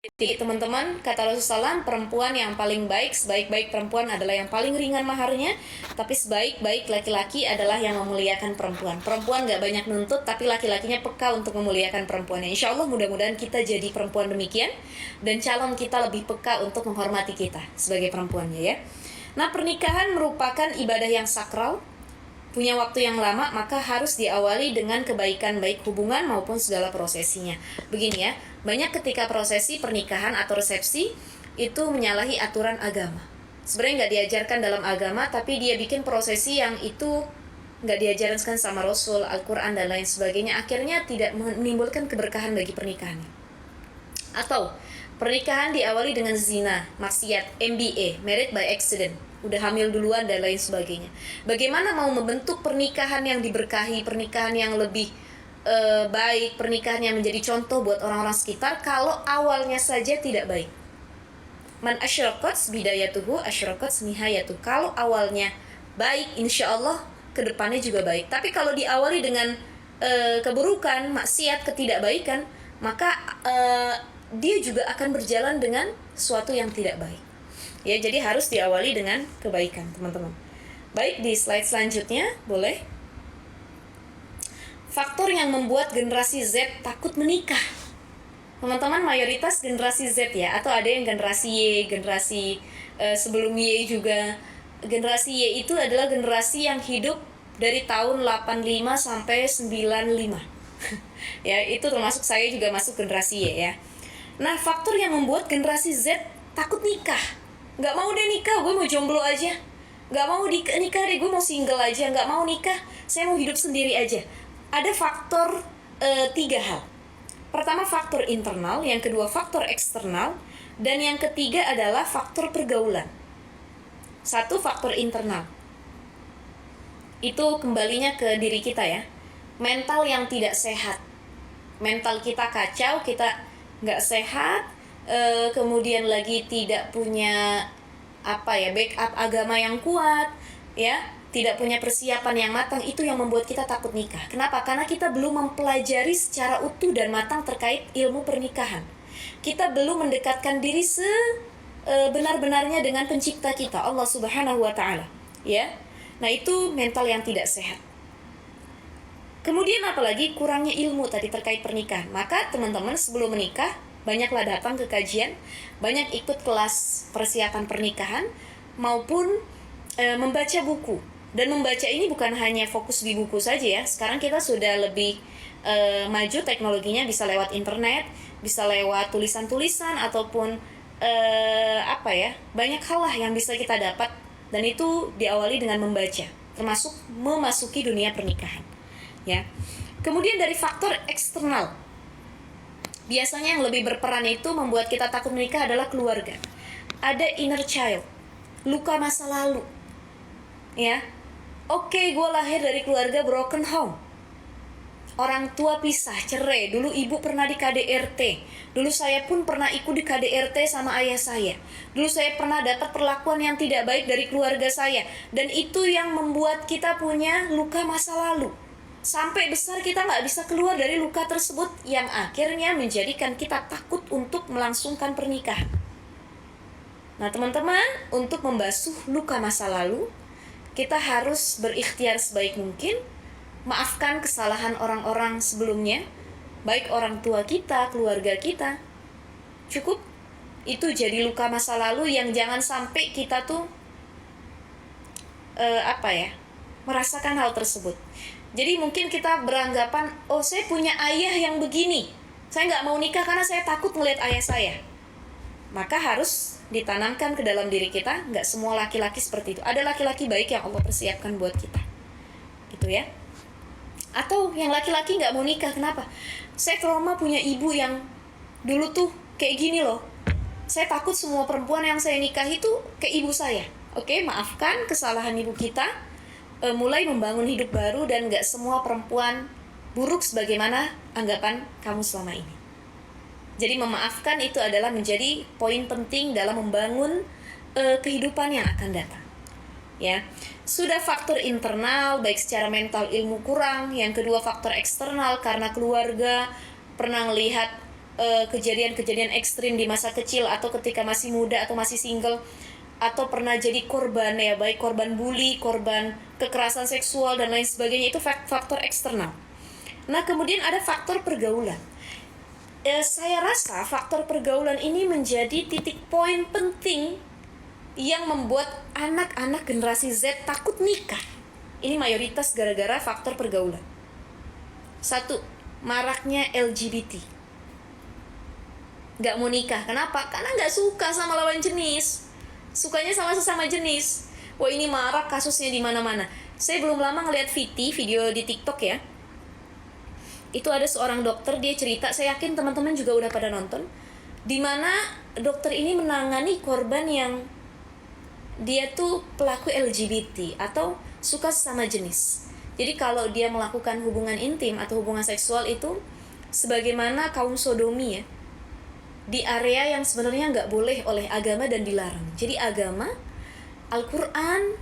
Jadi teman-teman, kata Rasulullah SAW, perempuan yang paling baik, sebaik-baik perempuan adalah yang paling ringan maharnya, tapi sebaik-baik laki-laki adalah yang memuliakan perempuan. Perempuan gak banyak nuntut, tapi laki-lakinya peka untuk memuliakan perempuannya. Insya Allah mudah-mudahan kita jadi perempuan demikian, dan calon kita lebih peka untuk menghormati kita sebagai perempuannya ya. Nah, pernikahan merupakan ibadah yang sakral, punya waktu yang lama, maka harus diawali dengan kebaikan baik hubungan maupun segala prosesinya. Begini ya, banyak ketika prosesi pernikahan atau resepsi itu menyalahi aturan agama. Sebenarnya nggak diajarkan dalam agama, tapi dia bikin prosesi yang itu nggak diajarkan sama Rasul, Al-Quran dan lain sebagainya. Akhirnya tidak menimbulkan keberkahan bagi pernikahannya. Atau pernikahan diawali dengan zina, maksiat, MBA, married by accident, udah hamil duluan dan lain sebagainya. Bagaimana mau membentuk pernikahan yang diberkahi, pernikahan yang lebih baik, pernikahan yang menjadi contoh buat orang-orang sekitar kalau awalnya saja tidak baik. Man asyraqat bidayatuhu asyraqat nihayatuh. Kalau awalnya baik, insya Allah kedepannya juga baik. Tapi kalau diawali dengan keburukan, maksiat, ketidakbaikan, maka dia juga akan berjalan dengan sesuatu yang tidak baik. Ya, jadi harus diawali dengan kebaikan, teman-teman. Baik, di slide selanjutnya, boleh. Faktor yang membuat generasi Z takut menikah. Teman-teman, mayoritas generasi Z ya, atau ada yang generasi Y, generasi sebelum Y juga. Generasi Y itu adalah generasi yang hidup dari tahun 85 sampai 95. Ya, itu termasuk saya juga masuk generasi Y ya. Nah, faktor yang membuat generasi Z takut nikah. Gak mau deh nikah, gue mau jomblo aja. Gak mau nikah deh, gue mau single aja. Gak mau nikah, saya mau hidup sendiri aja. Ada faktor 3 hal. Pertama faktor internal, yang kedua faktor eksternal, dan yang ketiga adalah faktor pergaulan. Satu, faktor internal. Itu kembalinya ke diri kita ya. Mental yang tidak sehat. Mental kita kacau, kita gak sehat, kemudian lagi tidak punya backup agama yang kuat, ya, tidak punya persiapan yang matang. Itu yang membuat kita takut nikah. Kenapa? Karena kita belum mempelajari secara utuh dan matang terkait ilmu pernikahan. Kita belum mendekatkan diri sebenar-benarnya dengan pencipta kita, Allah Subhanahu wa Ta'ala, ya. Nah, itu mental yang tidak sehat. Kemudian apalagi kurangnya ilmu tadi terkait pernikahan. Maka teman-teman sebelum menikah, banyaklah datang ke kajian, banyak ikut kelas persiapan pernikahan, maupun membaca buku. Dan membaca ini bukan hanya fokus di buku saja ya. Sekarang kita sudah lebih maju teknologinya, bisa lewat internet, bisa lewat tulisan-tulisan, ataupun banyak hal lah yang bisa kita dapat. Dan itu diawali dengan membaca, termasuk memasuki dunia pernikahan. Ya. Kemudian dari faktor eksternal, biasanya yang lebih berperan itu membuat kita takut menikah adalah keluarga. Ada inner child, luka masa lalu. Ya. Oke, gue lahir dari keluarga broken home. Orang tua pisah, cerai. Dulu ibu pernah di KDRT. Dulu saya pun pernah ikut di KDRT sama ayah saya. Dulu saya pernah dapat perlakuan yang tidak baik dari keluarga saya. Dan itu yang membuat kita punya luka masa lalu. Sampai besar kita gak bisa keluar dari luka tersebut, yang akhirnya menjadikan kita takut untuk melangsungkan pernikahan. Nah teman-teman, untuk membasuh luka masa lalu, kita harus berikhtiar sebaik mungkin, maafkan kesalahan orang-orang sebelumnya, baik orang tua kita, keluarga kita. Cukup itu jadi luka masa lalu yang jangan sampai kita tuh merasakan hal tersebut. Jadi mungkin kita beranggapan, oh saya punya ayah yang begini, saya gak mau nikah karena saya takut melihat ayah saya. Maka harus ditanamkan ke dalam diri kita, gak semua laki-laki seperti itu. Ada laki-laki baik yang Allah persiapkan buat kita, gitu ya. Atau yang laki-laki gak mau nikah, kenapa? Saya trauma punya ibu yang dulu tuh kayak gini loh. Saya takut semua perempuan yang saya nikahi itu kayak ibu saya. Oke, maafkan kesalahan ibu kita, mulai membangun hidup baru, dan gak semua perempuan buruk sebagaimana anggapan kamu selama ini. Jadi memaafkan itu adalah menjadi poin penting dalam membangun kehidupan yang akan datang. Ya, sudah faktor internal baik secara mental, ilmu kurang. Yang kedua faktor eksternal karena keluarga pernah melihat kejadian-kejadian ekstrim di masa kecil atau ketika masih muda atau masih single, atau pernah jadi korban ya, baik korban bully, korban kekerasan seksual dan lain sebagainya, itu faktor eksternal. Nah, kemudian ada faktor pergaulan. Saya rasa faktor pergaulan ini menjadi titik poin penting yang membuat anak-anak generasi Z takut nikah. Ini mayoritas gara-gara faktor pergaulan. Satu, maraknya LGBT. Gak mau nikah, kenapa? Karena gak suka sama lawan jenis, sukanya sama sesama jenis. Wah, ini marak kasusnya di mana-mana. Saya belum lama ngeliat video di TikTok ya. Itu ada seorang dokter, dia cerita, saya yakin teman-teman juga udah pada nonton, dimana dokter ini menangani korban yang dia tuh pelaku LGBT atau suka sesama jenis. Jadi kalau dia melakukan hubungan intim atau hubungan seksual itu sebagaimana kaum sodomi ya, di area yang sebenarnya nggak boleh oleh agama dan dilarang. Jadi agama, Al-Quran,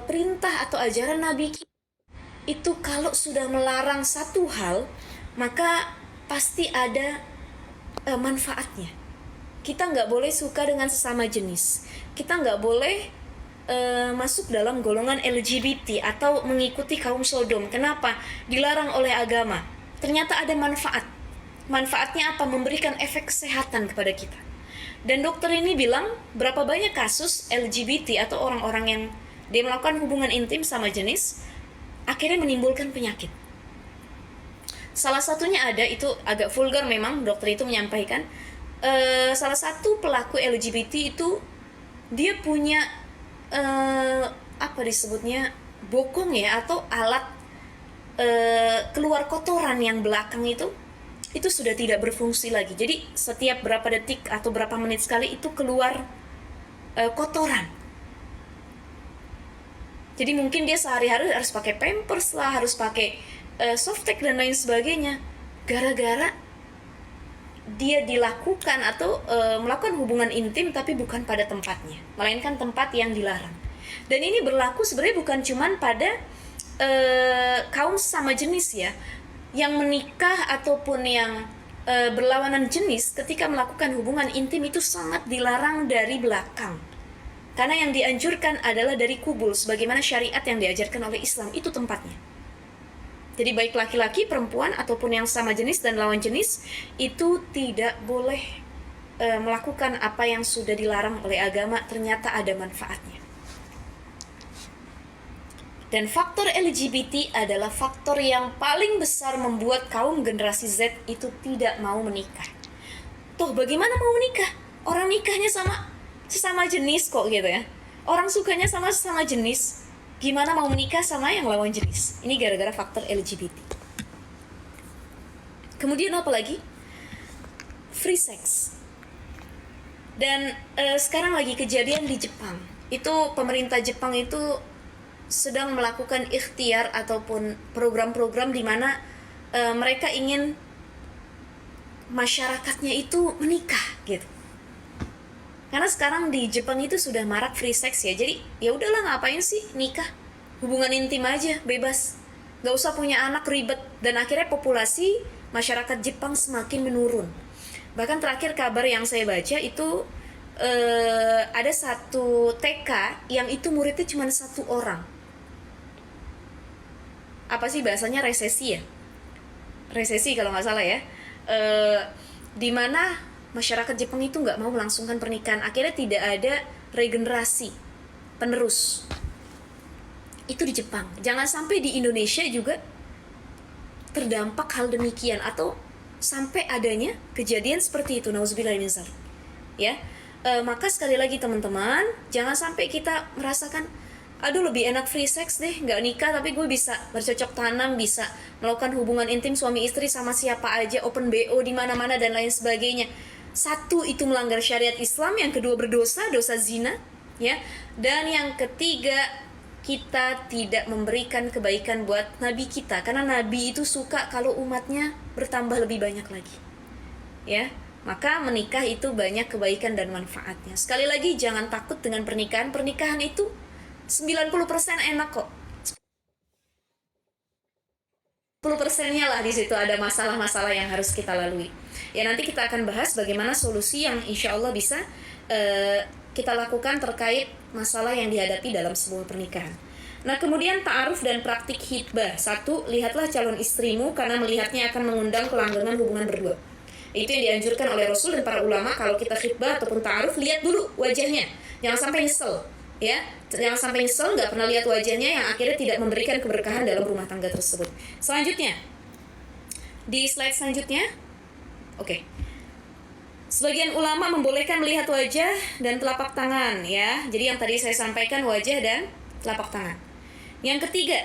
perintah atau ajaran Nabi itu kalau sudah melarang satu hal, maka pasti ada manfaatnya. Kita nggak boleh suka dengan sesama jenis. Kita nggak boleh masuk dalam golongan LGBT atau mengikuti kaum Sodom. Kenapa? Dilarang oleh agama. Ternyata ada manfaat. Manfaatnya apa? Memberikan efek kesehatan kepada kita. Dan dokter ini bilang berapa banyak kasus LGBT atau orang-orang yang dia melakukan hubungan intim sama jenis akhirnya menimbulkan penyakit. Salah satunya ada, itu agak vulgar memang, dokter itu menyampaikan, salah satu pelaku LGBT itu dia punya apa disebutnya, bokong ya, atau alat keluar kotoran yang belakang itu sudah tidak berfungsi lagi. Jadi setiap berapa detik atau berapa menit sekali itu keluar kotoran. Jadi mungkin dia sehari-hari harus pakai pampers lah, harus pakai softtek dan lain sebagainya, gara-gara dia dilakukan atau melakukan hubungan intim tapi bukan pada tempatnya, melainkan tempat yang dilarang. Dan ini berlaku sebenarnya bukan cuman pada kaum sama jenis ya, yang menikah ataupun yang berlawanan jenis ketika melakukan hubungan intim itu sangat dilarang dari belakang. Karena yang dianjurkan adalah dari kubul, sebagaimana syariat yang diajarkan oleh Islam, itu tempatnya. Jadi baik laki-laki, perempuan, ataupun yang sama jenis dan lawan jenis, itu tidak boleh melakukan apa yang sudah dilarang oleh agama, ternyata ada manfaatnya. Dan faktor LGBT adalah faktor yang paling besar membuat kaum generasi Z itu tidak mau menikah. Tuh, bagaimana mau menikah? Orang nikahnya sama sesama jenis kok gitu ya. Orang sukanya sama sesama jenis, gimana mau menikah sama yang lawan jenis? Ini gara-gara faktor LGBT. Kemudian apa lagi? Free sex. Dan sekarang lagi kejadian di Jepang. Itu pemerintah Jepang itu sedang melakukan ikhtiar ataupun program-program di mana mereka ingin masyarakatnya itu menikah gitu. Karena sekarang di Jepang itu sudah marak free sex ya. Jadi ya udahlah, ngapain sih nikah? Hubungan intim aja, bebas. Gak usah punya anak, ribet. Dan akhirnya populasi masyarakat Jepang semakin menurun. Bahkan terakhir kabar yang saya baca itu ada satu TK yang itu muridnya cuma 1 orang. Apa sih bahasanya, resesi ya? Resesi kalau nggak salah ya. Dimana masyarakat Jepang itu nggak mau melangsungkan pernikahan. Akhirnya tidak ada regenerasi penerus. Itu di Jepang. Jangan sampai di Indonesia juga terdampak hal demikian atau sampai adanya kejadian seperti itu. Nauzubillah min dzalik. Ya, maka sekali lagi teman-teman, jangan sampai kita merasakan, aduh lebih enak free sex deh, nggak nikah tapi gue bisa bercocok tanam, bisa melakukan hubungan intim suami istri sama siapa aja, open BO di mana-mana dan lain sebagainya. Satu, itu melanggar syariat Islam. Yang kedua, berdosa, dosa zina ya. Dan yang ketiga, kita tidak memberikan kebaikan buat Nabi kita, karena Nabi itu suka kalau umatnya bertambah lebih banyak lagi ya. Maka menikah itu banyak kebaikan dan manfaatnya. Sekali lagi, jangan takut dengan pernikahan. Pernikahan itu 90% enak kok. 10%-nya lah di situ ada masalah-masalah yang harus kita lalui. Ya nanti kita akan bahas bagaimana solusi yang insya Allah bisa kita lakukan terkait masalah yang dihadapi dalam sebuah pernikahan. Nah, kemudian ta'aruf dan praktik khitbah. 1, lihatlah calon istrimu karena melihatnya akan mengundang kelanggengan hubungan berdua. Itu yang dianjurkan oleh Rasul dan para ulama. Kalau kita khitbah ataupun ta'aruf, lihat dulu wajahnya, jangan sampai nyesel, ya, jangan sampai nyesel nggak pernah lihat wajahnya yang akhirnya tidak memberikan keberkahan dalam rumah tangga tersebut. Selanjutnya, di slide selanjutnya, oke. Sebagian ulama membolehkan melihat wajah dan telapak tangan, ya. Jadi yang tadi saya sampaikan wajah dan telapak tangan. Yang ketiga,